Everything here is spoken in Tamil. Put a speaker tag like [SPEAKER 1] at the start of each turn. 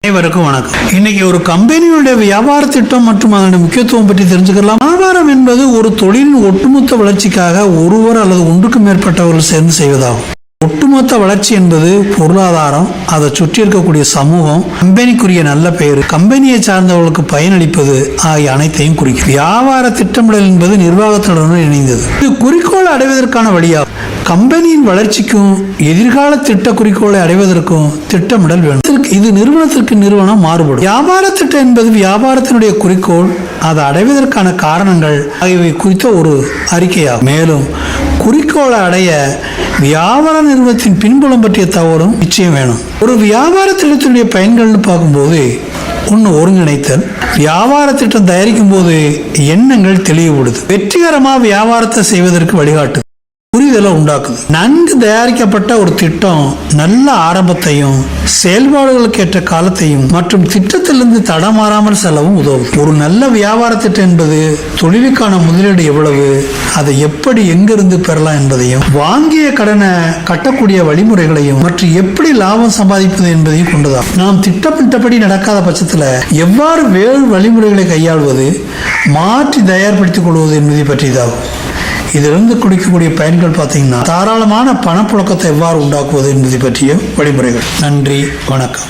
[SPEAKER 1] அனைவருக்கும் வணக்கம். இன்னைக்கு ஒரு கம்பெனியுடைய வியாபார திட்டம் மற்றும் அதனுடைய முக்கியத்துவம் பற்றி தெரிஞ்சுக்கலாம். வியாபாரம் என்பது ஒரு தொழிலின் ஒட்டுமொத்த வளர்ச்சிக்காக ஒருவர் அல்லது ஒன்றுக்கு மேற்பட்டவர்கள் சேர்ந்து செய்வதாகும். ஒட்டுமொத்த வளர்ச்சி என்பது பொருளாதாரம், அதை சுற்றி இருக்கக்கூடிய சமூகம், கம்பெனிக்குரிய நல்ல பெயர், கம்பெனியை சார்ந்தவர்களுக்கு பயனளிப்பது ஆகிய அனைத்தையும் குறிக்கும். வியாபார திட்டமிடல் என்பது நிர்வாகத்துடன் இணைந்தது. இது குறிக்கோளை அடைவதற்கான வழியாகும். கம்பெனியின் வளர்ச்சிக்கும் எதிர்கால திட்ட குறிக்கோளை அடைவதற்கும் திட்டமிடல் வேணும். இது நிறுவனத்திற்கு நிறுவனம் மாறுபடும். வியாபார திட்டம் என்பது வியாபாரத்தினுடைய குறிக்கோள், அதை அடைவதற்கான காரணங்கள் ஆகியவை குறித்த ஒரு அறிக்கையாகும். மேலும் குறிக்கோளை அடைய வியாபார நிறுவனத்தின் பின்புலம் பற்றிய தகவலும் நிச்சயம் வேணும். ஒரு வியாபார திட்டத்தினுடைய பயன்கள்னு பார்க்கும்போது ஒன்று ஒருங்கிணைத்தல். வியாபார திட்டம் தயாரிக்கும் போது எண்ணங்கள் தெளிவுபடுது. வெற்றிகரமாக வியாபாரத்தை செய்வதற்கு வழிகாட்டு புரிதலை உண்டாக்குது. நன்கு தயாரிக்கப்பட்ட ஒரு திட்டம் நல்ல ஆரம்பத்தையும் செயல்பாடுகளுக்கு ஏற்ற காலத்தையும் மற்றும் திட்டத்திலிருந்து தடமாறாமல் செல்லவும் உதவும். ஒரு நல்ல வியாபார திட்டம் என்பது தொழிலுக்கான முதலீடு எவ்வளவு, அதை எப்படி எங்கிருந்து பெறலாம் என்பதையும், வாங்கிய கடனை கட்டக்கூடிய வழிமுறைகளையும் மற்றும் எப்படி லாபம் சம்பாதிப்பது என்பதையும் கொண்டதாகும். நாம் திட்டமிட்டபடி நடக்காத பட்சத்தில் எவ்வாறு வேறு வழிமுறைகளை கையாள்வது, மாற்றி தயார்படுத்திக் கொள்வது என்பதை பற்றியதாகும். இதிலிருந்து குடிக்கக்கூடிய பயன்கள் பார்த்தீங்கன்னா தாராளமான பணப்புழக்கத்தை எவ்வாறு உண்டாக்குவது என்பதை பற்றிய வழிமுறைகள். நன்றி, வணக்கம்.